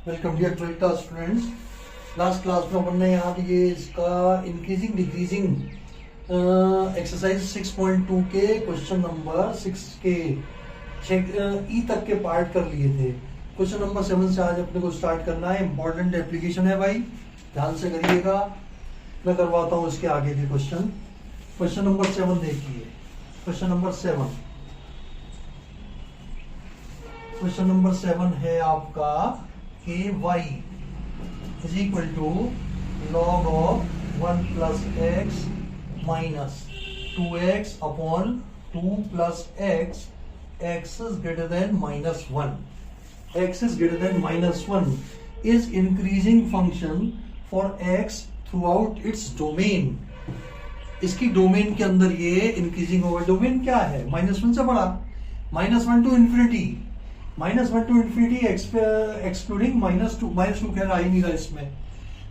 Welcome dear 12th class students. Last class में अपन ने यहाँ ये इसका इंक्रीजिंग डिक्रीजिंग एक्सरसाइज 6.2 के क्वेश्चन नंबर 6 के ई तक के पार्ट कर लिए थे। क्वेश्चन नंबर 7 से आज अपने को स्टार्ट करना है। इंपॉर्टेंट एप्लीकेशन है भाई, ध्यान से करिएगा। मैं करवाता हूँ इसके आगे के क्वेश्चन। क्वेश्चन नंबर 7 देखिए। क्वेश्चन नंबर 7 है आपका कि y is equal to log of 1 plus x minus 2x upon 2 plus X, x is greater than minus 1. x is greater than minus 1 is increasing function for x throughout its domain. इसकी domain के अंदर ये increasing होगा। Domain क्या है? -1 से बड़ा, -1 to infinity, -1 to infinity excluding -2 खैर आ ही नहीं रहा इसमें।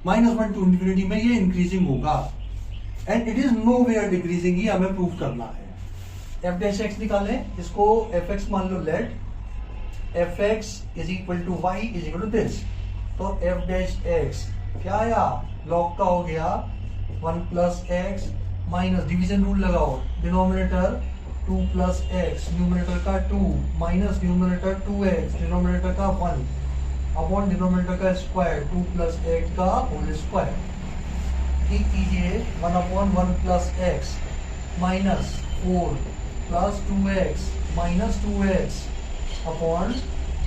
-1 टू इंफिनिटी में ये इंक्रीजिंग होगा and it is nowhere decreasing, ही हमें प्रूव करना है। एफ डैश एक्स निकालें, इसको एफ एक्स मान लो। Let F x is equal to Y is equal to this. तो एफ डैश एक्स क्या आया? लॉग का हो गया 1 plus x minus, division rule लगाओ, डिनोमिनेटर 2 प्लस एक्स, न्यूमरेटर का 2 माइनस न्यूमरेटर 2x, डिनोमिनेटर का 1 अपॉन डिनोमिनेटर का स्क्वायर 2 प्लस एक्स का होल स्क्वायर। ठीक कीजिए, 1 upon 1 plus x minus 4 plus 2x minus 2x upon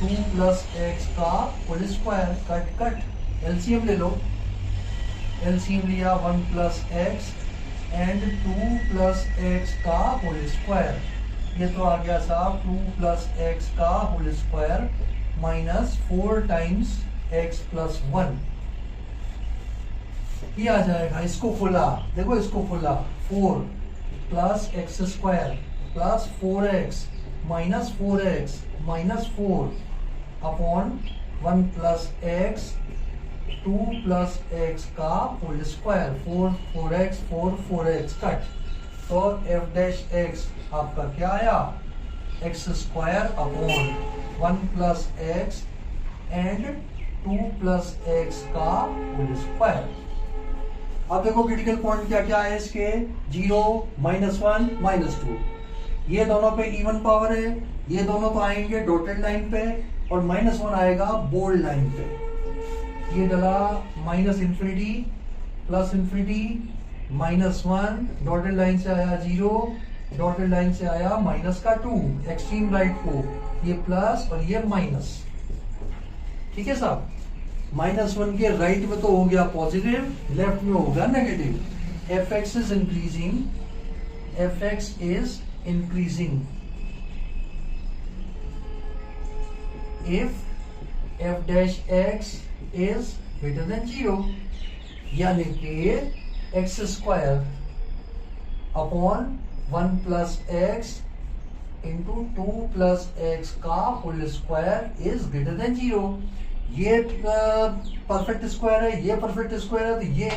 2 plus x का whole square. Cut cut LCM ले लो। LCM लिया 1 plus X and 2 plus x का होल स्क्वायर। ये तो आ गया साहब 2 प्लस एक्स का whole square minus 4 times X plus 1। ये आ जाएगा। इसको खोला, देखो इसको खोला, 4 plus x square plus 4x minus 4x minus 4 upon 1 plus x 2 plus x का होल स्क्वायर, 4x कट। तो एफ डैश एक्स आपका क्या आया? X square upon 1 plus X and 2 plus x का होल स्क्वायर। अब देखो क्रिटिकल पॉइंट क्या क्या है इसके, 0, -1, -2। ये दोनों पे इवन पावर है, ये दोनों तो आएंगे डॉटेड लाइन पे और -1 आएगा बोल्ड लाइन पे। ये डला minus infinity plus infinity -1, dotted line से आया 0, डॉटेड लाइन से आया माइनस का 2, एक्सट्रीम राइट को ये प्लस और ये माइनस। ठीक है साहब, -1 के राइट में तो हो गया पॉजिटिव, लेफ्ट में होगा negative. F x is increasing, f x is increasing if f dash x is greater than 0, यानी कि x square upon 1 plus x into 2 plus x का whole square is greater than 0। ये perfect square है, ये perfect square है, तो ये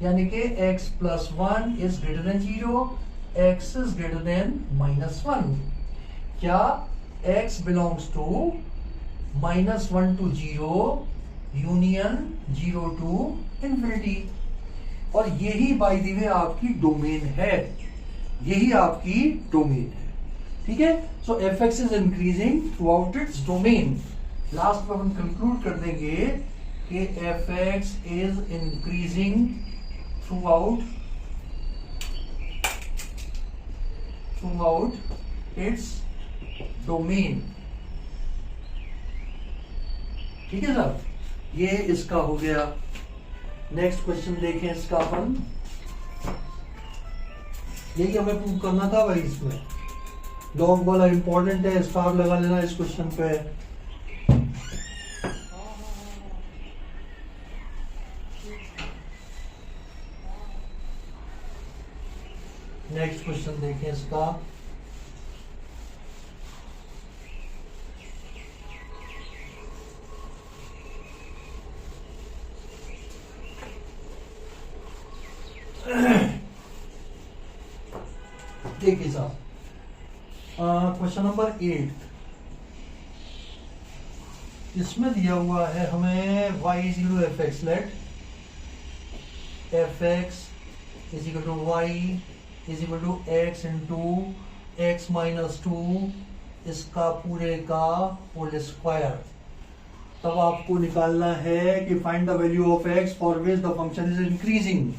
यानी कि x plus 1 is greater than 0, x is greater than -1। क्या x belongs to -1 to 0 union 0 to infinity. और यही बाय द वे आपकी डोमेन है, यही आपकी डोमेन है। ठीक है, so f x is increasing throughout its domain. Last में हम कंक्लूड कर देंगे कि f x is increasing throughout its domain. ठीक है सर, ये इसका हो गया। नेक्स्ट क्वेश्चन देखें इसका अपन। यही हमें प्रूव करना था भाई। इसमें लॉग वाला इंपॉर्टेंट है, स्टार लगा लेना इस क्वेश्चन पे। नेक्स्ट क्वेश्चन देखें इसका। देखिए साहब, क्वेश्चन नंबर 8। इसमें दिया हुआ है हमें y is equal to F X, let F x is equal to Y is equal to X into X minus two, इसका पूरे का होल स्क्वायर। तब आपको निकालना है कि find the value of X for which the function is increasing.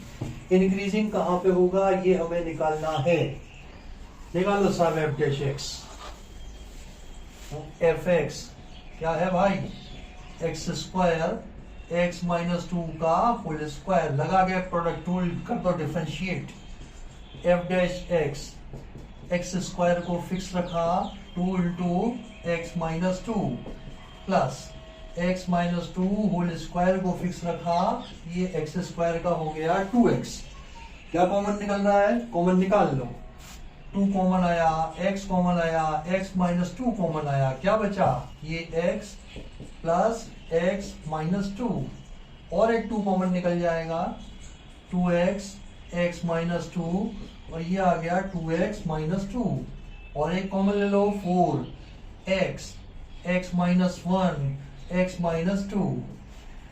Increasing कहां पे होगा ये हमें निकालना है। निकालो साहब F dash X. F X क्या है भाई, X square X minus two का होल स्क्वायर, लगा के प्रोडक्ट टूल कर दो differentiate. F dash X, X square को फिक्स रखा 2 into X minus two plus x minus two whole square को फिक्स रखा, ये एक्स स्क्वायर का हो गया 2x। क्या कॉमन निकल रहा है, कॉमन निकाल लो। 2 कॉमन आया, x कॉमन आया, x माइनस टू कॉमन आया, क्या बचा ये x plus x minus two, और एक 2 कॉमन निकल जाएगा 2x x माइनस टू, और ये आ गया 2x माइनस टू, और एक कॉमन ले लो 4x x minus one x minus two,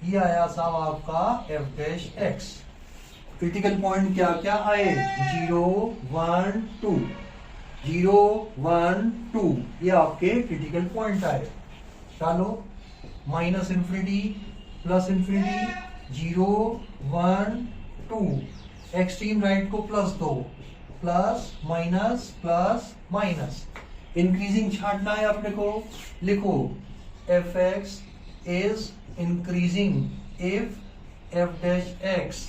ये आया साहब आपका f dash x। Critical point क्या क्या आए, 0 1 2, 0 1 2, ये आपके क्रिटिकल पॉइंट आए। चलो minus infinity plus infinity, 0 1 2, extreme right को प्लस दो, प्लस माइनस माइनस। इंक्रीजिंग छांटना है अपने को, लिखो F x is increasing if f dash x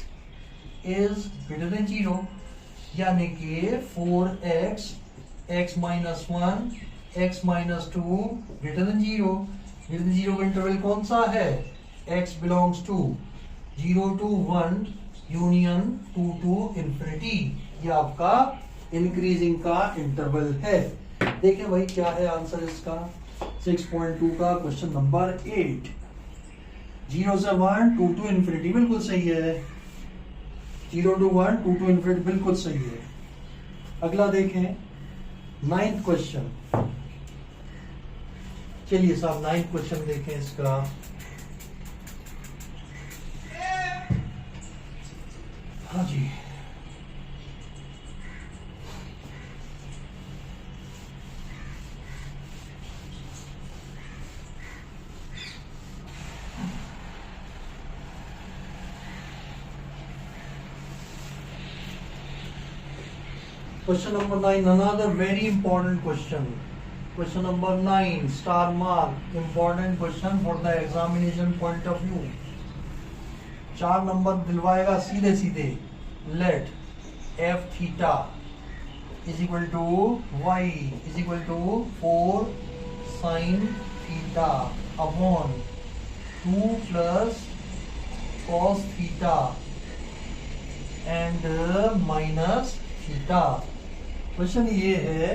is greater than 0, यानी कि 4x x minus 1 x minus 2 greater than 0। greater than 0 का इंटरवल कौन सा है, x belongs to 0 to 1 union 2 to infinity, ये आपका इंक्रीजिंग का इंटरवल है। देखिए भाई क्या है आंसर इसका, 6.2 का क्वेश्चन नंबर 8। 0 से 1 2 to इंफिनिटी बिल्कुल सही है, 0 to 1 2 to इंफिनिटी बिल्कुल सही है। अगला देखें 9th क्वेश्चन। चलिए साहब 9th क्वेश्चन देखें इसका। हाँ जी, question number 9, another very important question. Question number 9, star mark, important question for the examination point of view. 4 number दिलवाएगा सीधे सीधे। Let f theta is equal to y is equal to 4 sin theta upon 2 plus cos theta and minus theta। Question ये है,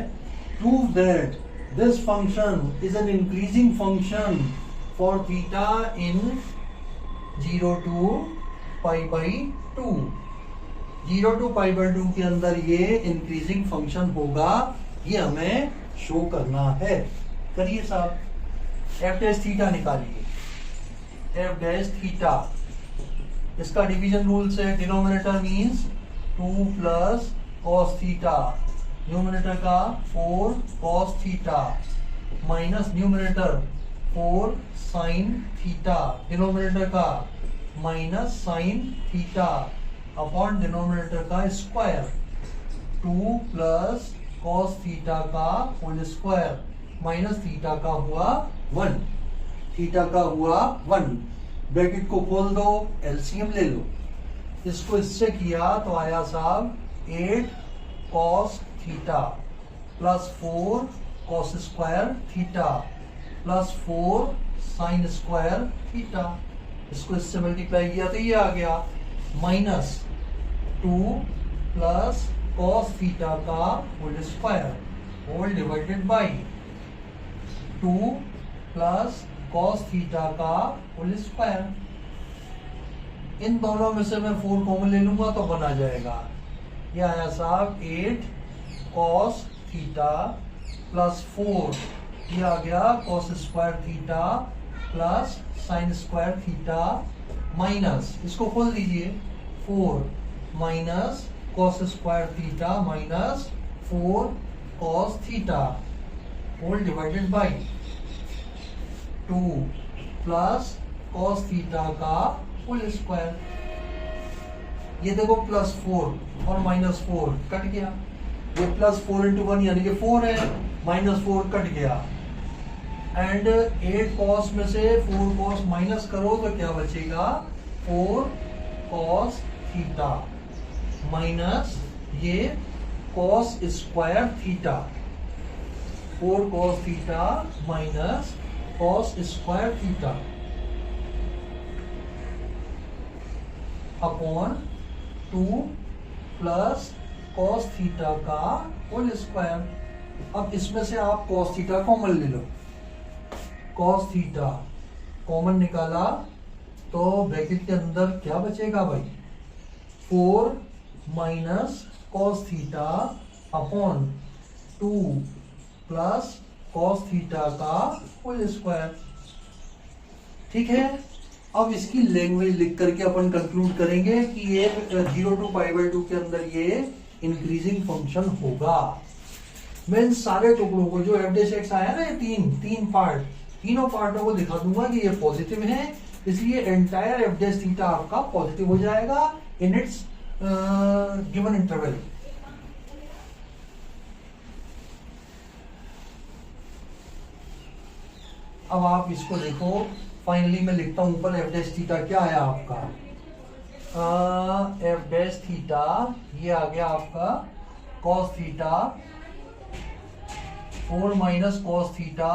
prove that this function is an increasing function for theta in 0 to pi by 2। 0 to pi by 2 के अंदर ये increasing function होगा, ये हमें show करना है। करिए साहब, एफ डैश थीटा निकालिए। एफ डैश थीटा, इसका डिवीजन रूल से denominator means 2 plus cos theta, numerator का 4 cos theta minus numerator 4 sin theta, denominator का minus sin theta upon denominator का स्क्वायर, 2 प्लस cos थीटा का होल स्क्वायर माइनस थीटा का हुआ 1, theta का हुआ 1। ब्रैकेट को खोल दो, एलसीएम ले लो। इसको इससे किया तो आया साहब 8 cos theta plus 4 cos square theta plus 4 sin square theta. इसको इससे मल्टीप्लाई किया तो ये आ गया माइनस 2 प्लस cos थीटा का whole square whole divided by 2 plus cos theta का होल स्क्वायर। इन दोनों में से मैं 4 कॉमन ले लूंगा तो बना जाएगा, ये आया साहब 8 cos थीटा प्लस 4, ये आ गया cos square theta plus sine square theta minus, इसको खोल दीजिए, 4 minus cos square theta minus 4 cos theta whole divided by 2 plus cos theta का होल स्क्वायर। ये देखो +4 और -4 कट गया, ये +4 × 1 यानी कि 4 है, -4 कट गया, एंड 8 कॉस में से 4 कॉस माइनस करो तो क्या बचेगा, 4 कॉस थीटा माइनस ये cos square theta, 4 cos theta minus cos square theta upon 2 plus cos theta का होल स्क्वायर। अब इसमें से आप कॉस थीटा कॉमन ले लो, कॉस थीटा कॉमन निकाला तो ब्रैकेट के अंदर क्या बचेगा भाई, 4 minus cos theta upon 2 plus cos theta का होल स्क्वायर। ठीक है, अब इसकी लैंग्वेज लिख करके अपन कंक्लूड करेंगे कि ये 0 to π/2 के अंदर ये इंक्रीजिंग फंक्शन होगा। मैं इन सारे टुकड़ों को जो f' आया ना, ये तीन पार्ट, तीनों पार्टों को दिखा दूंगा कि ये पॉजिटिव है, इसलिए एंटायर f' आपका पॉजिटिव हो जाएगा इन इट्स गिवन इंटरवल। अब आप इसको देखो, फाइनली मैं लिखता हूं ऊपर f' क्या आया आपका, f' ये आ गया आपका cos theta 4 minus cos theta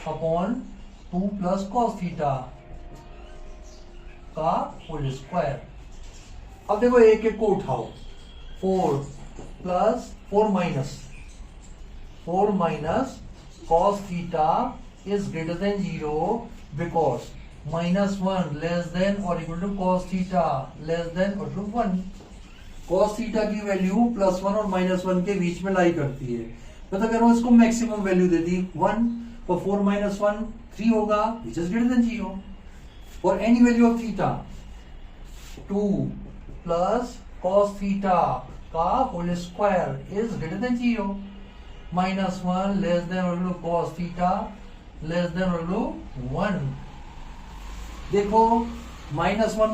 upon 2 plus cos theta का होल स्क्वायर। अब देखो एक एक को उठाओ, 4 plus 4 minus cos theta is greater than 0 because -1 less than or equal to cos theta less than or equal to 1। cos theta की value +1 और -1 के बीच में लाई करती है, मतलब अगर इसको मैक्सिमम वैल्यू दे दी 1 तो 4 - 1 3 होगा which is greater than 0 for any value of theta। 2 plus cos theta का whole square is greater than 0, -1 less than or equal to cos theta less than और लो 1। देखो -1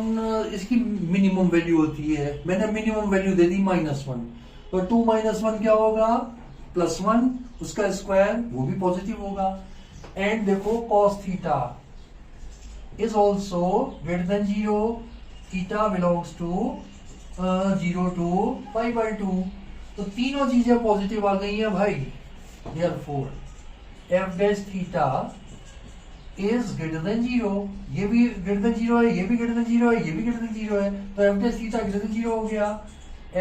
इसकी मिनिमम वैल्यू होती है, मैंने मिनिमम वैल्यू दे दी -1, तो 2 - 1 क्या होगा, +1, उसका स्क्वायर वो भी पॉजिटिव होगा। एंड देखो cos theta is also greater than 0, theta belongs to 0 to π/2, तो तीनों चीजें पॉजिटिव आ गई हैं भाई। Therefore f' theta is greater than 0, ये भी ग्रेटर देन 0 है, ये भी ग्रेटर देन 0 है, ये भी ग्रेटर देन 0 है, तो f' थीटा ग्रेटर देन 0 हो गया।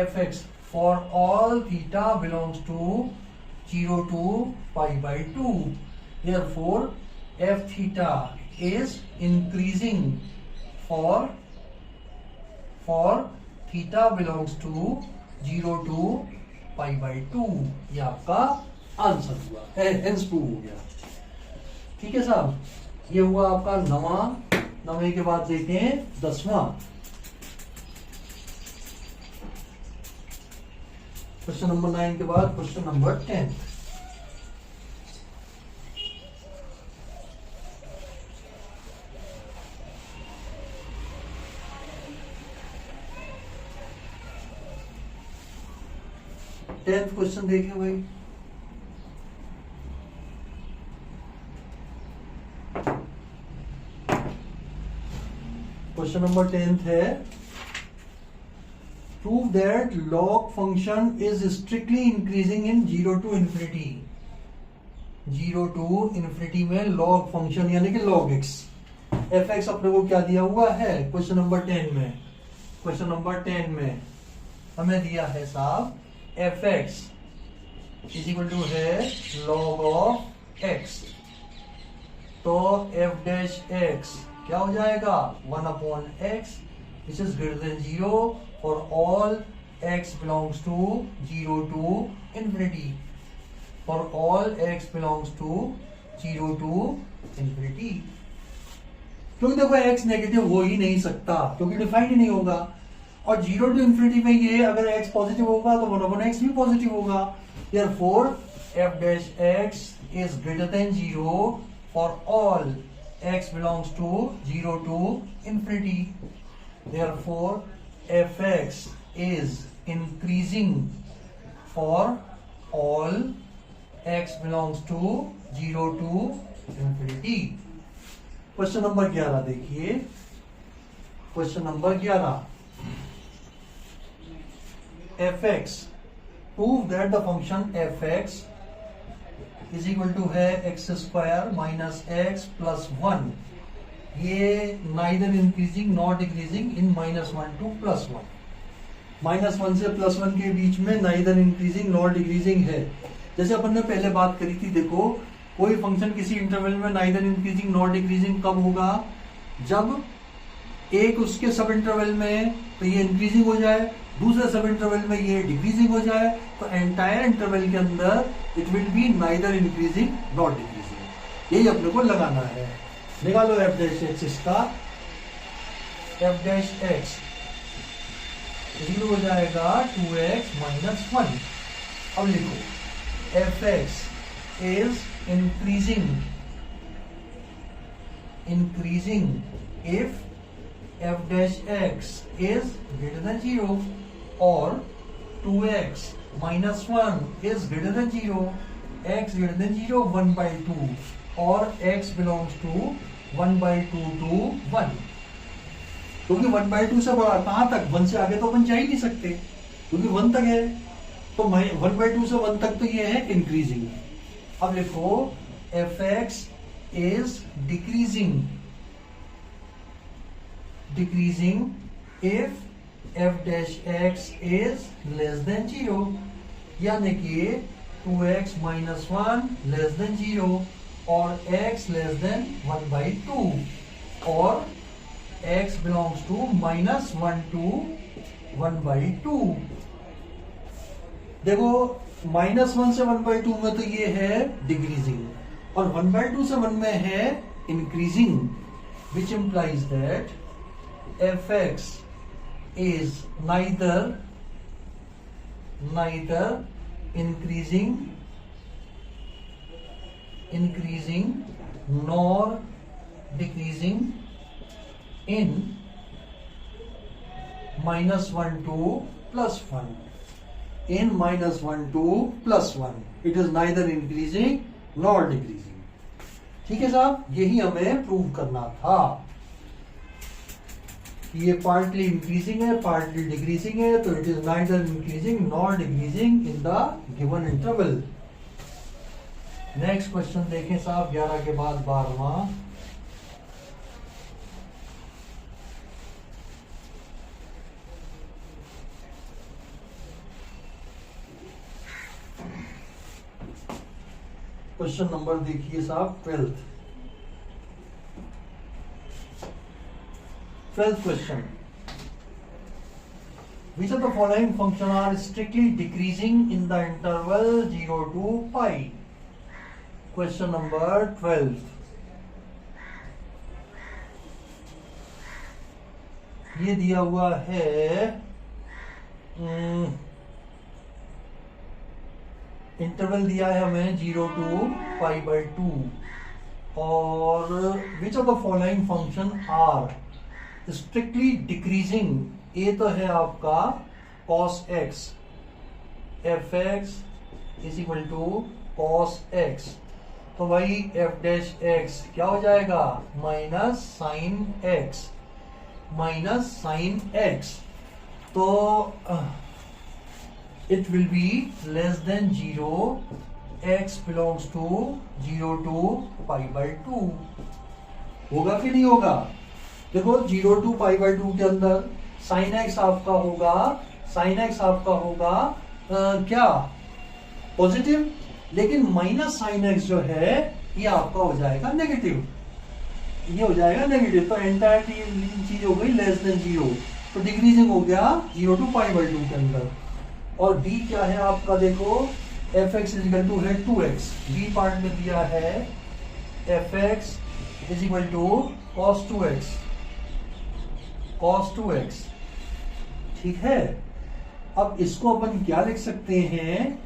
fx for all theta belongs to 0 to π/2, therefore f theta is increasing for theta belongs to 0 to π/2। ये आपका आंसर हुआ, हेंस प्रूव हो गया। ठीक है साहब, ये हुआ आपका 9वें के बाद देखते हैं 10वां क्वेश्चन नंबर 9 के बाद क्वेश्चन नंबर 10। क्वेश्चन देखिए भाई, क्वेश्चन नंबर 10 है, prove that log function is strictly increasing in 0 to infinity। 0 to infinity में log फंक्शन यानी कि log x, fx अपने को क्या दिया हुआ है क्वेश्चन नंबर 10 में। क्वेश्चन नंबर 10 में हमें दिया है साहब fx इज इक्वल टू है log of x, तो f' क्या हो जाएगा 1/x which is greater than 0 for all x belongs to 0 to infinity, for all x belongs to 0 to infinity. क्योंकि देखो x नेगेटिव हो ही नहीं सकता, क्योंकि डिफाइन ही नहीं होगा। और 0 टू इंफिनिटी में ये अगर x पॉजिटिव होगा तो 1/x भी पॉजिटिव होगा। Therefore f dash x is greater than 0 for all x belongs to 0 to infinity. Therefore fx is increasing for all x belongs to 0 to infinity. Question number 11 देखिए, question number 11, fx, prove that the function fx is equal to है x square minus x plus 1, ये neither increasing nor decreasing in -1 to +1, -1 से +1 के बीच में neither increasing nor decreasing है। जैसे अपन ने पहले बात करी थी, देखो कोई फंक्शन किसी इंटरवल में नाइदर इंक्रीजिंग नॉट डिक्रीजिंग कब होगा, जब एक उसके सब इंटरवल में तो ये इंक्रीजिंग हो जाए, दूसरे सब इंटरवल में ये डिक्रीजिंग हो जाए, तो एंटायर इंटरवल के अंदर it will be neither increasing not decreasing. यही अपने को लगाना है। निकालो एफ डैश एक्स, इसका एफ डैश एक्स हो जाएगा 2x minus 1। अब लिखो F x is increasing if f dash x is greater than 0, or 2x minus 1 is greater than 0, x greater than 0 1/2, or x belongs to 1/2 to 1। क्योंकि 1/2 से बड़ा कहां तक, 1 से आगे तो अपन जा ही नहीं सकते, क्योंकि 1 तक है, तो 1/2 से 1 तक तो ये है इंक्रीजिंग। अब लिखो fx is decreasing if f dash x is less than 0, यानी कि 2x minus 1 less than 0, और x less than 1/2, और x belongs to -1 to 1/2। देखो -1 से 1/2 में तो ये है डिक्रीजिंग, और 1/2 से 1 में है increasing, which implies that fx is neither increasing nor decreasing in -1 to +1। in -1 to +1 it is neither increasing nor decreasing। ठीक है साहब, यही हमें प्रूव करना था। ये पार्टली इंक्रीजिंग है, पार्टली डिक्रीजिंग है, तो it is neither increasing nor decreasing in the given interval. Next question देखें साहब, 11 के बाद 12वां। क्वेश्चन नंबर देखिए साहब 12th question, which of the following function are strictly decreasing in the interval 0 to pi? Question number 12, ये दिया हुआ है इंटरवल दिया है हमें 0 to π/2, और which of the following function are strictly decreasing. A तो है आपका cos x, fx is equal to cos x, तो भाई f डैश x क्या हो जाएगा, माइनस साइन x, तो it will be less than 0, x belongs to 0 to π/2। होगा कि नहीं होगा? देखो 0 to π/2 के अंदर sin x आपका होगा क्या, पॉजिटिव, लेकिन माइनस साइन x जो है ये आपका हो जाएगा नेगेटिव, ये हो जाएगा नेगेटिव, तो एंटायर चीज हो गई लेस देन 0, तो डिक्रीजिंग हो गया 0 to π/2 के अंदर। और b क्या है आपका, देखो fx इज इक्वल टू है 2x, b पार्ट में दिया है F x is equal to cos 2x, cos 2x। ठीक है, अब इसको अपन क्या लिख सकते हैं,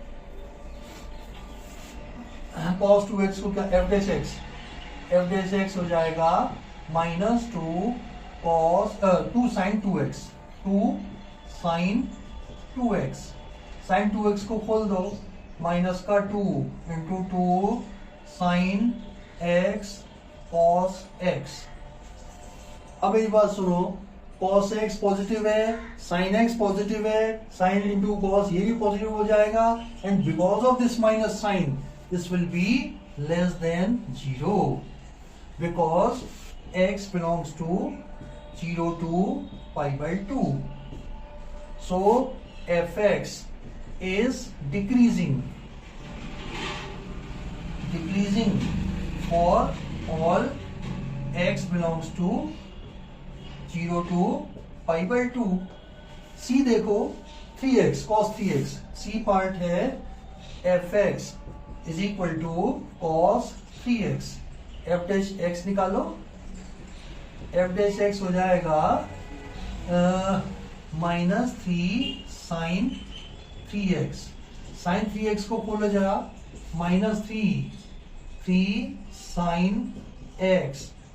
cos 2x को क्या, एफ डैश एक्स हो जाएगा -2 cos 2 sin 2x, 2 sin 2x, sin 2x को खोल दो, माइनस का 2 into 2 sin x cos x। अब एक बात सुनो, cos x पॉजिटिव है, sin x पॉजिटिव है, sin इंटू cos ये भी पॉजिटिव हो जाएगा, and because of this minus sign this will be less than 0 because x belongs to 0 to pi by 2. So fx is decreasing for all x belongs to 0 to pi by 2. c देखो 3x cos 3x, c part है fx is equal to cos 3x, F dash X निकालो, F dash X हो जाएगा -3 sign 3x, sign 3x को खोलो जरा, -3 sine x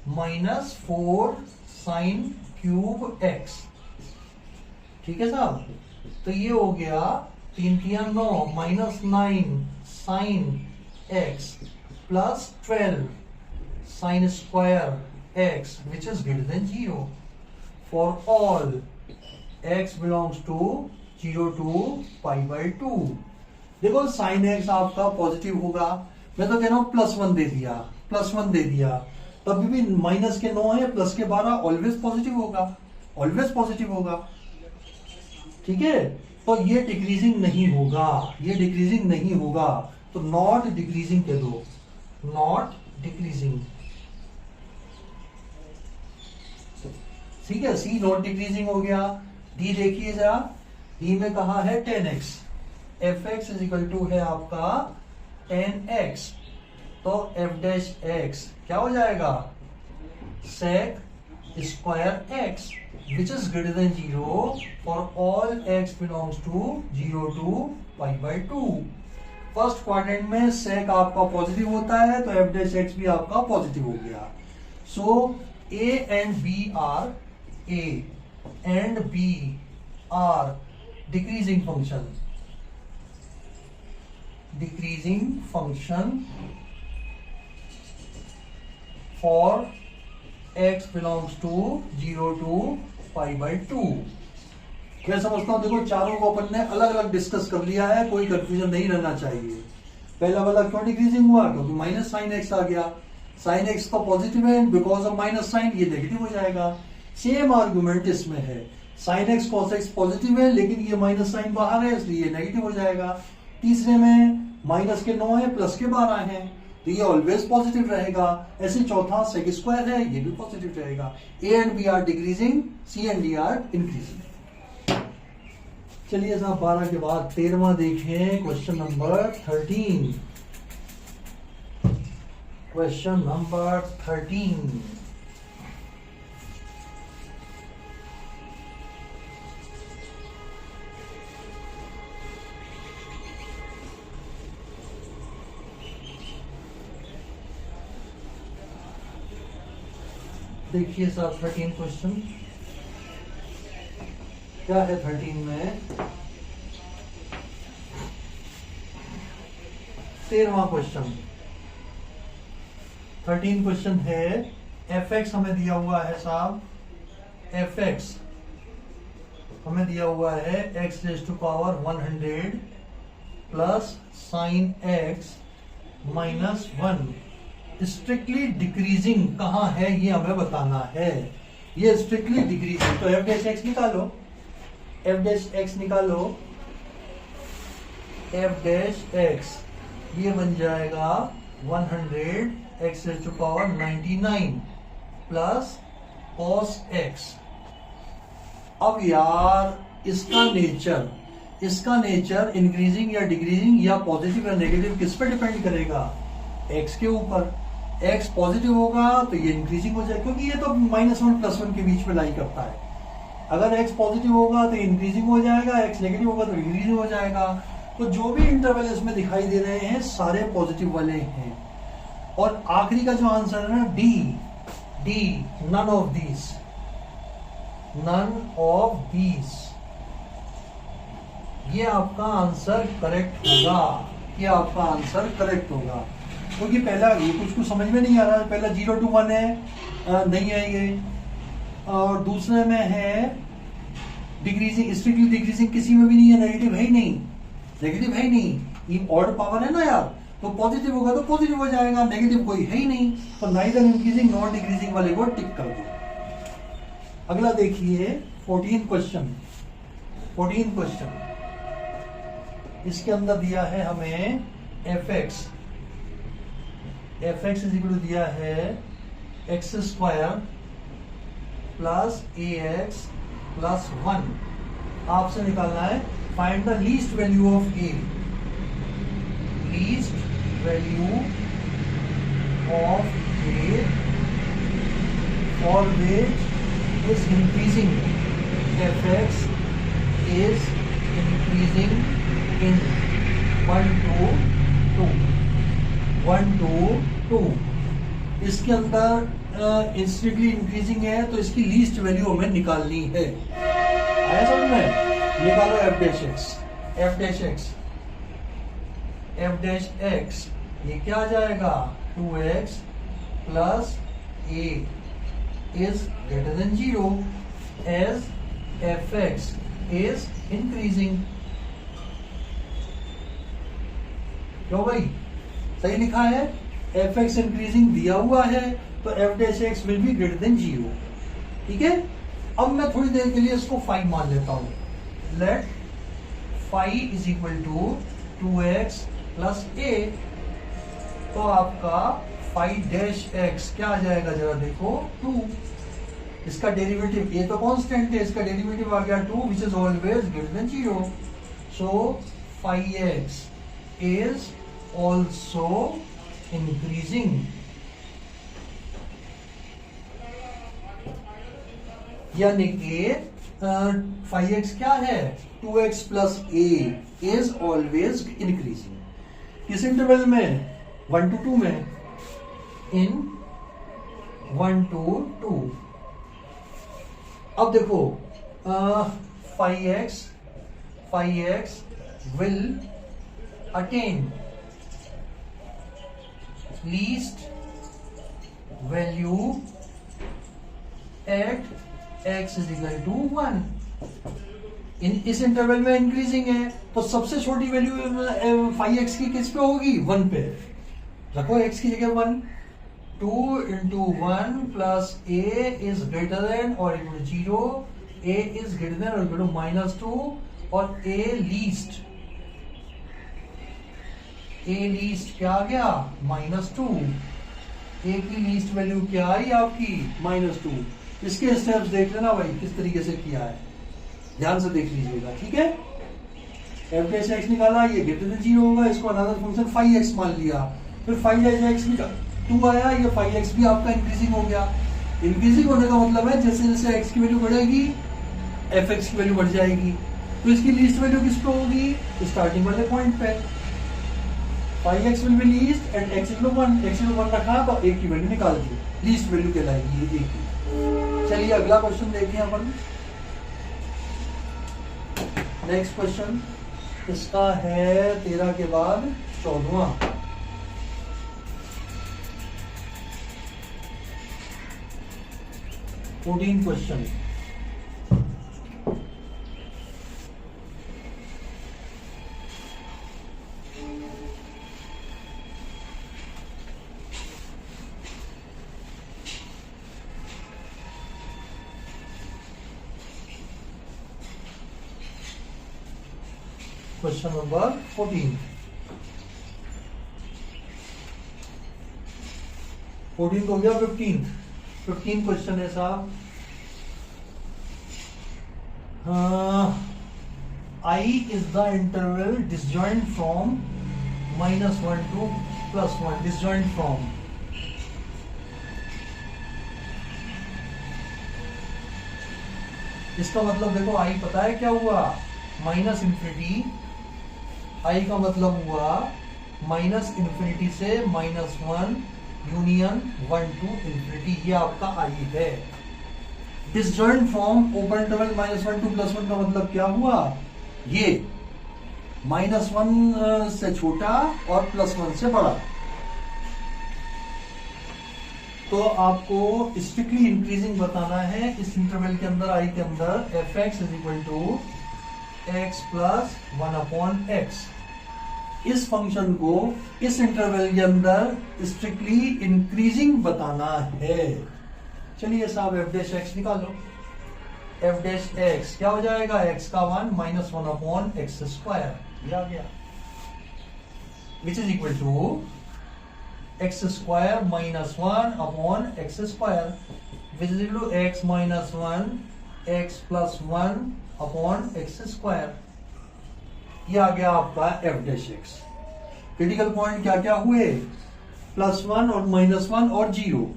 -4 sine cube x। ठीक है साहब, तो ये हो गया 3 3 9 -9 sin x plus 12 sin square x which is greater than 0 for all x belongs to 0 to pi by 2। देखो sin x आपका पॉजिटिव होगा, मैं तो कह रहा हूं +1 दे दिया, तभी भी माइनस के 9 है, प्लस के 12, ऑलवेज पॉजिटिव होगा, ठीक है। तो ये डिक्रीजिंग नहीं होगा, तो नॉट डिक्रीजिंग कह दो, नॉट डिक्रीजिंग। ठीक है, सी नॉट डिक्रीजिंग हो गया। डी देखिए जरा, डी में कहा है 10x, F x is equal to है आपका 10x, तो एफ डैश एक्स क्या हो जाएगा, sec square x which is greater than 0 for all x belongs to 0 to pi by 2। First quadrant में sec आपका पॉजिटिव होता है, तो f डैश x भी आपका पॉजिटिव हो गया। सो a and b are decreasing function for x belongs to 0 to pi by 2। मैं समझता हूं, देखो चारों को अपन ने अलग अलग डिस्कस कर लिया है, कोई कंफ्यूजन नहीं रहना चाहिए। पहला वाला क्यों डिक्रीजिंग हुआ, क्योंकि माइनस साइन एक्स आ गया, साइन एक्स तो पॉजिटिव है, बिकॉज ऑफ माइनस साइन ये नेगेटिव हो जाएगा। सेम आर्गुमेंट इसमें है, sine x cos x positive है, लेकिन ये माइनस साइन बाहर है, इसलिए नेगेटिव हो जाएगा। तीसरे में माइनस के 9 है, प्लस के 12 है, तो ये ऑलवेज पॉजिटिव रहेगा। ऐसे चौथा सेक स्क्वायर है, ये भी पॉजिटिव रहेगा। A and B are decreasing, C and D are increasing. चलिए साहब 12 के बाद 13वां देखें, क्वेश्चन नंबर 13। क्वेश्चन नंबर 13, देखिए साहब 13 क्वेश्चन क्या है। 13 में 13वां क्वेश्चन, 13 क्वेश्चन है। एफ एक्स हमें दिया हुआ है साहब, एफ एक्स हमें दिया हुआ है X raise to power 100 plus sine X -1। Strictly decreasing कहाँ है ये हमें बताना है। ये स्ट्रिक्टली डिक्रीजिंग, तो एफ डैश एक्स निकालो, एफ डैश एक्स निकालो, एफ डैश एक्स ये बन जाएगा 100 X raise to power 99 plus cos X. अब यार इसका नेचर इंक्रीजिंग या डिक्रीजिंग या पॉजिटिव या नेगेटिव किस पे डिपेंड करेगा, एक्स के ऊपर। x पॉजिटिव होगा तो ये इंक्रीजिंग हो जाएगा, क्योंकि ये तो -1 +1 के बीच में लाई करता है। अगर x पॉजिटिव होगा तो इंक्रीजिंग हो जाएगा, x नेगेटिव होगा तो डिक्रीजिंग हो जाएगा। तो जो भी इंटरवल इसमें दिखाई दे रहे हैं सारे पॉजिटिव वाले हैं। और आखिरी का जो आंसर है ना डी, नन ऑफ दीज, ये आपका आंसर करेक्ट होगा। ये आपका आंसर करेक्ट होगा, क्योंकि पहला ये कुछ समझ में नहीं आ रहा। पहला 0 to 1 है, नहीं आएंगे। और दूसरे में है डिक्रीजिंग, स्ट्रिक्टली डिक्रीजिंग किसी में भी नहीं है, नेगेटिव है ही नहीं, नेगेटिव है ही नहीं। ये ऑड पावर है ना यार, तो पॉजिटिव होगा तो पॉजिटिव हो जाएगा, नेगेटिव कोई है ही नहीं। तो नाइदर इंक्रीजिंग नॉट डिक्रीजिंग वाले को टिक कर दो। अगला देखिए 14 क्वेश्चन। इसके अंदर दिया है हमें fx इज इक्वल टू दिया है x² प्लस ax प्लस 1। आपसे निकालना है find the least value of a, least value of a for which is increasing, fx is increasing in 1 to 2। इसके अंदर स्ट्रिक्टली इंक्रीजिंग है तो इसकी लीस्ट वैल्यू हमें निकालनी है। आया समझ में? निकालो f डैश x, ये क्या आ जाएगा 2x plus a is greater than 0 as fx is increasing। क्यों भाई, सही लिखा है, fx इंक्रीजिंग दिया हुआ है तो f dash x will be greater than 0। ठीक है, अब मैं थोड़ी देर के लिए इसको फाई मान लेता हूं। Let phi is equal to 2x plus a, तो आपका फाई डैश x क्या आ जाएगा जरा देखो 2। इसका डेरिवेटिव a तो कांस्टेंट है, इसका डेरिवेटिव आ गया 2 which is always greater than 0। So phi x is also increasing। यानी कि फाई एक्स क्या है 2x plus a is always increasing। किस इंटरवल में 1 to 2 में, इन 1 to 2। अब देखो phi X will attain least value at x is equal to 1। इस इंटरवल में इंक्रीजिंग है तो सबसे छोटी वैल्यू फाई एक्स की किस पे होगी 1 पे। रखो x की जगह 1, 2 into 1 plus a is greater than or equal to 0, a is greater than or equal to -2 और a लीस्ट क्या आ गया -2। a की लीस्ट वैल्यू क्या आई आपकी -2। इसके स्टेप्स देख लेना भाई किस तरीके से किया है, ध्यान से देख लीजिएगा। ठीक है, f डैश x निकाला, ये ग्रेटर देन 0 होगा, इसको अनदर फंक्शन फाई एक्स मान लिया, फिर फाई डैश x भी 2 आया, ये फाई एक्स भी आपका इंक्रीजिंग हो गया। इंक्रीजिंग होने का मतलब है जैसे जैसे x की वैल्यू बढ़ेगी f x की वैल्यू बढ़ जाएगी। तो इसकी लीस्ट वैल्यू किस पे होगी, स्टार्टिंग वाले पॉइंट पे। Phi X will be least at x equal 1, x equal 1 रखा तो a की वैल्यू निकाल दी, लीस्ट वैल्यू कहलाएगी ये a की। चलिए अगला क्वेश्चन देखिए अपन। नेक्स्ट क्वेश्चन इसका है 13 के बाद 14वां। क्वेश्चन क्वेश्चन नंबर 14 तो हो गया 15 क्वेश्चन है साहब। I is the interval disjoint from -1 to +1, disjoint from इसका मतलब देखो आई पता है क्या हुआ, माइनस इंफिनिटी, आई का मतलब हुआ माइनस इंफिनिटी से -1 यूनियन 1 टू इंफिनिटी, ये आपका आई है। Disjoint form open interval -1 to +1 का मतलब क्या हुआ, ये -1 से छोटा और +1 से बड़ा। तो आपको स्ट्रिक्टली इंक्रीजिंग बताना है इस इंटरवल के अंदर, आई के अंदर fx = x + 1/x। इस फंक्शन को इस इंटरवल के अंदर स्ट्रिक्टली इंक्रीजिंग बताना है। चलिए साहब f' निकालो। f' क्या हो जाएगा, x का 1 -1/x², ये आ गया, which is equal to x² - 1/x², which is equal to x - 1 x + 1/x²। ये आ गया आपका f'। क्रिटिकल पॉइंट क्या क्या हुए, +1 और -1 और 0।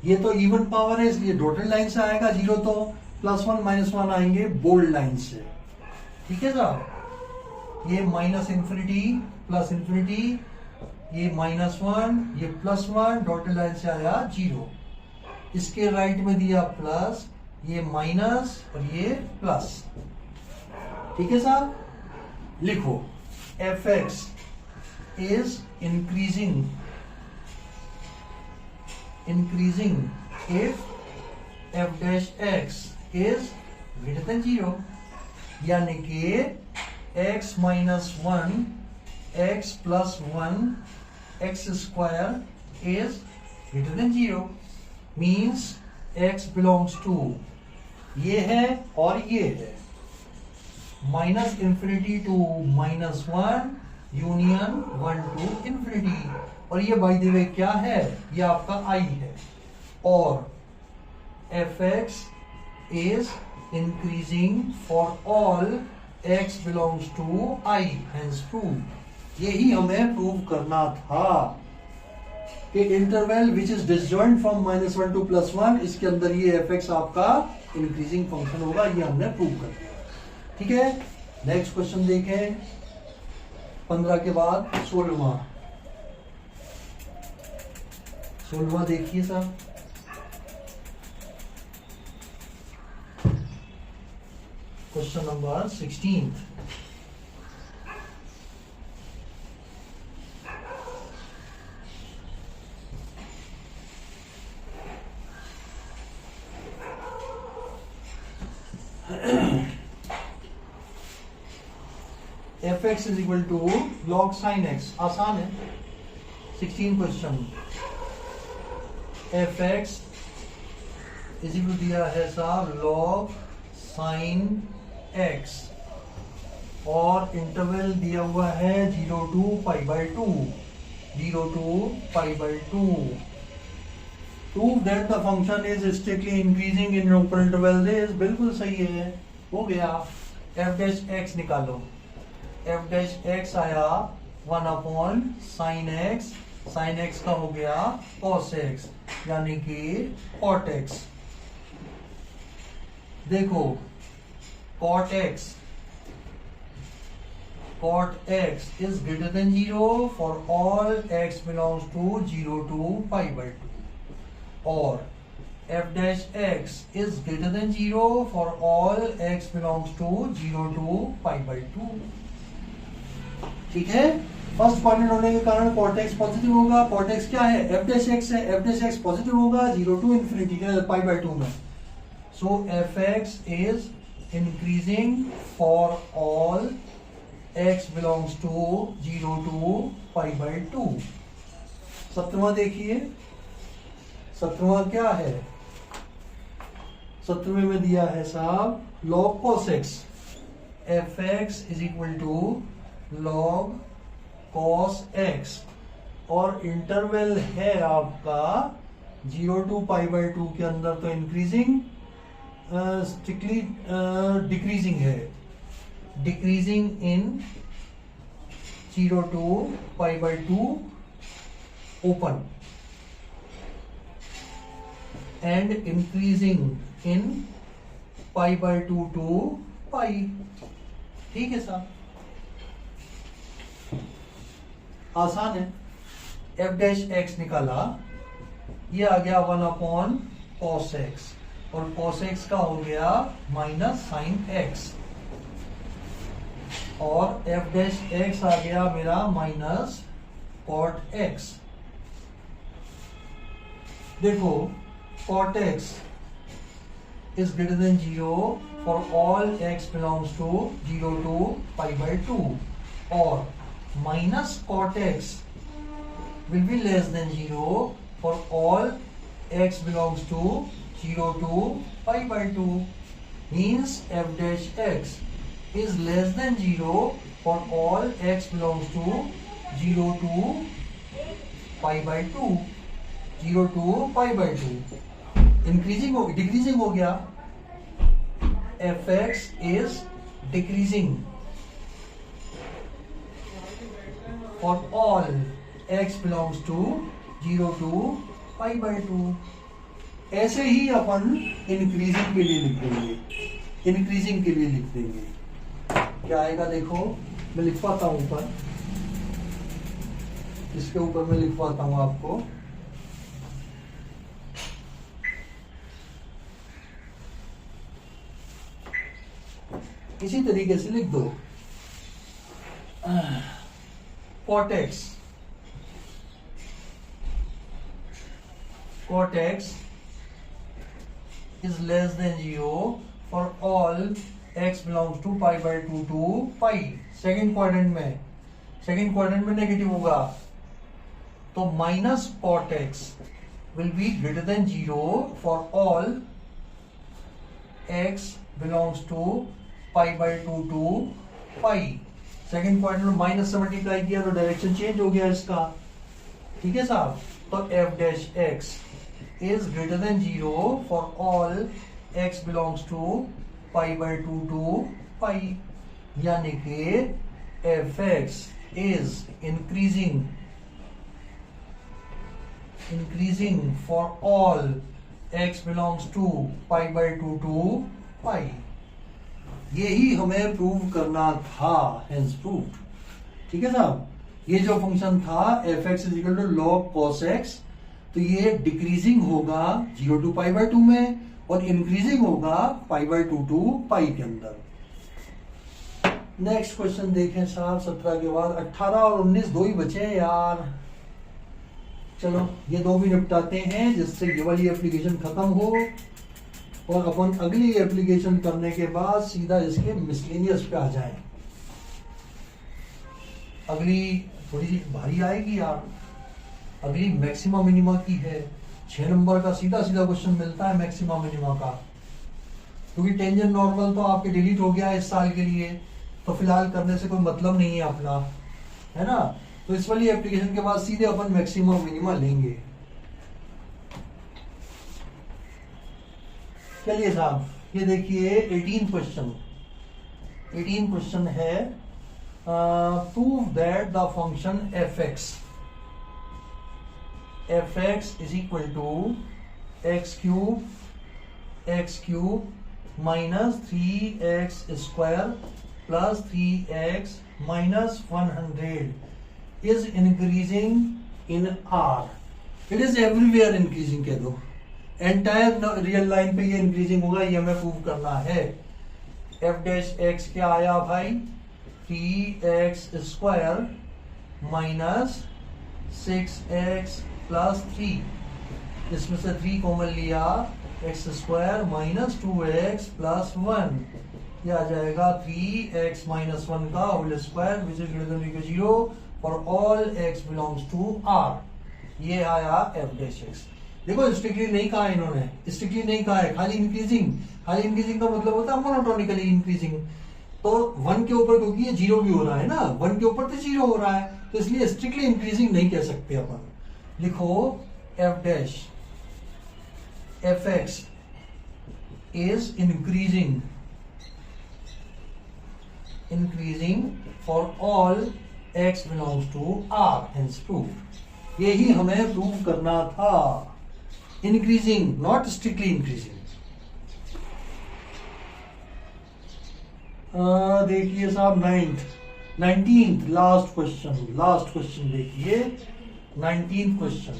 ये तो इवन पावर है इसलिए डॉटेड लाइन से आएगा 0, तो +1 -1 आएंगे बोल्ड लाइन से, ठीक है साहब। ये -इंफिनिटी +इंफिनिटी, ये -1, ये +1, डॉटेड लाइन से आया 0। इसके राइट में दिया प्लस, ये माइनस और ये प्लस, ठीक है साहब। लिखो fx is increasing if f'(x) is greater than 0, यानी कि x - 1 x + 1/x² is greater than 0, means x belongs to ये है और ये है, -infinity to -1 union 1 to infinity. और ये बाय द वे क्या है, ये आपका i है। और fx is increasing for all x belongs to i, hence prove। यही हमें प्रूव करना था कि interval which is disjoint from -1 to +1, इसके अंदर ये fx आपका इंक्रीजिंग फंक्शन होगा, ये हमने प्रूव कर दिया, ठीक है। नेक्स्ट क्वेश्चन देखें, 15 के बाद 16वां देखिए साहब। Question number 16। fx = log sin x, आसान है। 16 क्वेश्चन, fx दिया है साहब log sin x और इंटरवल दिया हुआ है 0 to π/2, 0 to π/2। Prove that the function is strictly increasing in open interval days, बिल्कुल सही है, हो गया। f' निकालो, f' आया 1/sin x, sin x का हो गया cos x, यानी कि cot x। देखो cot x is greater than 0 for all x belongs to 0 to π/2, और f' is greater than 0 for all x belongs to 0 to π/2, ठीक है। फर्स्ट क्वाड्रेंट होने के कारण cot x पॉजिटिव होगा। cot x क्या है, f' है, f' पॉजिटिव होगा 0 to इंफिनिटी π/2 में। So fx is increasing for all x belongs to 0 to π/2। 17वां देखिए, 17वां क्या है, 17वें में दिया है साहब log cos x, fx = log cos x, और इंटरवल है आपका 0 to π/2 के अंदर तो इंक्रीजिंग, स्ट्रिक्टली डिक्रीजिंग है, decreasing in 0 to π/2 open and increasing in π/2 to pi. ठीक है साहब, आसान है। एफ डैश एक्स निकाला, ये आ गया 1 cos x, और cos x का हो गया माइनस sin x, और एफ डैश एक्स आ गया मेरा माइनस cot x। देखो cot x is greater than 0 for all x belongs to 0 to π/2, और minus cot x will be less than 0 for all x belongs to 0 to π/2, means f dash x is less than 0 for all x belongs to 0 to π/2, 0 to π/2। Increasing हो decreasing हो गया, fx is decreasing for all x belongs to 0 to π/2। ऐसे ही अपन increasing के लिए लिख देंगे, increasing के लिए लिख देंगे। क्या आएगा देखो, मैं लिखवाता हूं ऊपर, इसके ऊपर मैं लिखवाता हूं आपको। इसी तरीके से लिख दो, cot x is less than 0 for all x belongs to π/2 to pi. Second quadrant में नेगेटिव होगा, तो minus cot x will be greater than 0 for all x belongs to π/2 to pi. Second quadrant में minus से multiply किया तो direction change हो गया इसका। ठीक है साहब, तो F dash x is greater than 0 for all x belongs to π/2 to pi, यानी कि f x is increasing for all x belongs to π/2 to pi. यही हमें प्रूव करना था, हेंस प्रूव्ड। ठीक है साहब, ये जो फंक्शन था F x is equal to log cos x, तो ये डिक्रीजिंग होगा 0 टू π/2 में और इंक्रीजिंग होगा π/2 टू पाई के अंदर। नेक्स्ट क्वेश्चन देखें साहब, 17 के बाद 18 और 19 दो ही बचे हैं यार। चलो ये दो भी निपटाते हैं जिससे ये वाली एप्लीकेशन खत्म हो, और अपन अगली एप्लीकेशन करने के बाद सीधा इसके मिसलेनियस पे आ जाएं। अगली थोड़ी सी भारी आएगी यार, अगली मैक्सिमा मिनिमा की है। 6 नंबर का सीधा क्वेश्चन मिलता है मैक्सिमा मिनिमा का, क्योंकि टेंजेंट नॉर्मल तो आपके डिलीट हो गया है इस साल के लिए, तो फिलहाल करने से कोई मतलब नहीं है अपना, है ना। तो इस वाली एप्लीकेशन के बाद सीधे अपन मैक्सिमा मिनिमा लेंगे। चलिए साहब, ये देखिए 18 क्वेश्चन है, prove that the function F x is equal to X cube minus 3x square plus 3x minus 100 is increasing in R. It is everywhere increasing कह दो, एंटायर रियल लाइन पे ये इंक्रीजिंग होगा, ये हमें प्रूव करना है। एफ डैश एक्स क्या आया भाई, 3x square minus 6x plus 3, इसमें से 3 कॉमन लिया, x square minus 2x plus 1, ये आ जाएगा 3x माइनस 1 का whole square which is greater than equal to 0 for all x belongs to r। ये आया एफ डैश एक्स। देखो स्ट्रिक्टली नहीं कहा है इन्होंने, स्ट्रिक्टली नहीं कहा है, खाली इंक्रीजिंग का मतलब होता है मोनोटोनिकली इंक्रीजिंग। तो 1 के ऊपर क्योंकि ये 0 भी हो रहा है ना, 1 के ऊपर तो 0 हो रहा है, तो इसलिए स्ट्रिक्टली इंक्रीजिंग नहीं कह सकते अपन। लिखो F dash F x is increasing for all x belongs to r, hence proved. यही हमें प्रूव करना था, इंक्रीजिंग नॉट स्ट्रिक्टली इंक्रीजिंग। देखिए साहब 19th लास्ट क्वेश्चन देखिए 19th question.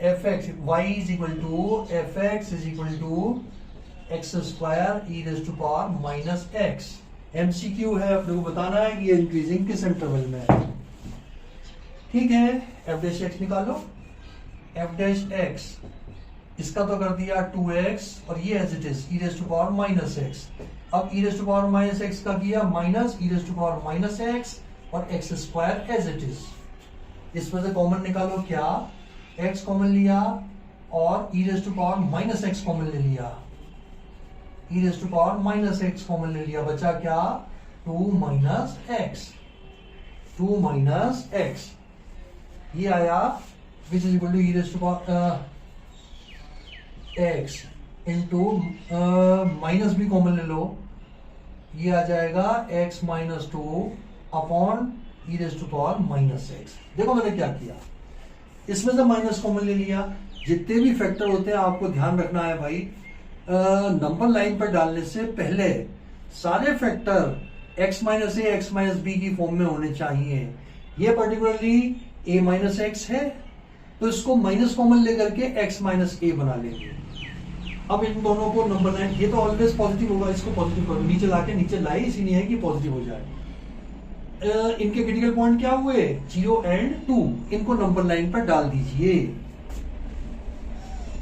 fx y is equal to fx is equal to x square e raise to power minus x। MCQ है, अपने को बताना है कि ये इंक्रीजिंग किस इंटरवल में है। ठीक है, एफ डैश एक्स निकालो। एफ डैश एक्स इसका तो कर दिया 2x और ये as it is e raise to power minus x। अब e raise to power minus x का किया minus e raise to power minus x और x square as it is. इसमें से कॉमन निकालो, क्या x कॉमन लिया और e raise to power minus x common ले लिया, e raise to power minus x common ले लिया, बचा क्या 2 माइनस x। ये आया which is equal to e raise to power x into minus भी कॉमन ले लो, ये आ जाएगा x minus 2 upon e raise to power minus x। देखो मैंने क्या किया, इसमें से माइनस कॉमन ले लिया। जितने भी फैक्टर होते हैं आपको ध्यान रखना है भाई, नंबर लाइन पर डालने से पहले सारे फैक्टर x माइनस ए एक्स माइनस बी की फॉर्म में होने चाहिए। ये पर्टिकुलरली a माइनस एक्स है तो इसको माइनस कॉमन लेकर के x माइनस ए बना लेंगे। अब इन दोनों को नंबर लाइन, ये तो ऑलवेज पॉजिटिव होगा, इसको पॉजिटिव करो, नीचे लाके नीचे लाई इसी है कि पॉजिटिव हो जाए। इनके क्रिटिकल पॉइंट क्या हुए 0 एंड 2, इनको नंबर लाइन पर डाल दीजिए।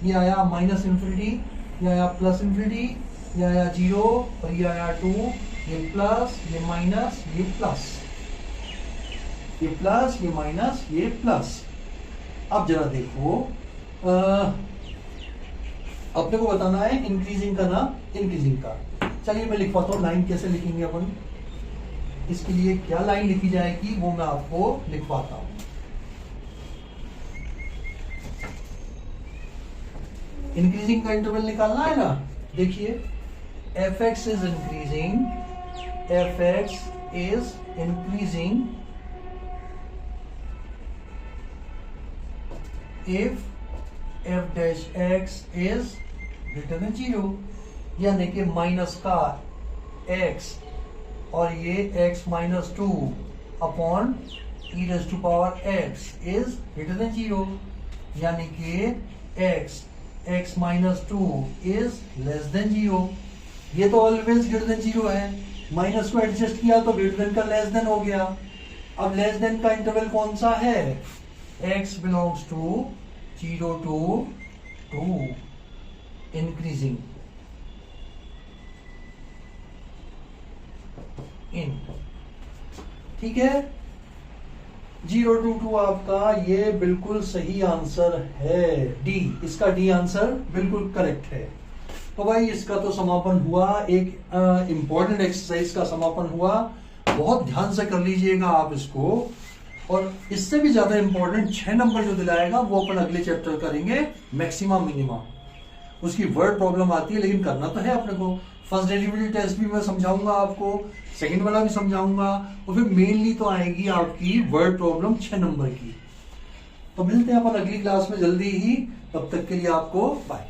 ये आया माइनस इंफिनिटी, ये आया प्लस इंफिनिटी, ये आया 0 और ये आया 2, ये प्लस ये माइनस ये प्लस, ये प्लस ये माइनस ये प्लस। अब जरा देखो, अपने को बताना है इंक्रीजिंग का ना इंक्रीजिंग का। चलिए मैं लिखवाता हूँ, लाइन कैसे लिखेंगे अपन, इसके लिए क्या लाइन लिखी जाएगी वो मैं आपको लिखवाता हूं। इंक्रीजिंग का इंटरवल निकालना है ना, देखिए fx is increasing, fx is increasing if f dash x is greater than 0, यानी कि माइनस का x और ये x minus 2 upon e raise to power x is greater than 0, यानी कि x minus 2 is less than 0। ये तो always greater than 0 है, माइनस को एडजस्ट किया तो ग्रेटर देन का लेस देन हो गया। अब लेस देन का इंटरवल कौन सा है, x belongs to 0 to 2 increasing in. ठीक है, 0 to 2 आपका ये बिल्कुल सही आंसर है, डी, इसका डी आंसर बिल्कुल करेक्ट है। तो भाई इसका तो समापन हुआ, एक इंपॉर्टेंट एक्सरसाइज का समापन हुआ, बहुत ध्यान से कर लीजिएगा आप इसको। और इससे भी ज्यादा इंपॉर्टेंट 6 नंबर जो दिलाएगा वो अपन अगले चैप्टर करेंगे, मैक्सिमा मिनिमा। उसकी वर्ड प्रॉब्लम आती है लेकिन करना तो है अपने को। फर्स्ट डेरिवेटिव टेस्ट भी मैं समझाऊंगा आपको, सेकंड वाला भी समझाऊंगा, और फिर मेनली तो आएगी आपकी वर्ड प्रॉब्लम 6 नंबर की। तो मिलते हैं अपन अगली क्लास में जल्दी ही, तब तक के लिए आपको बाय।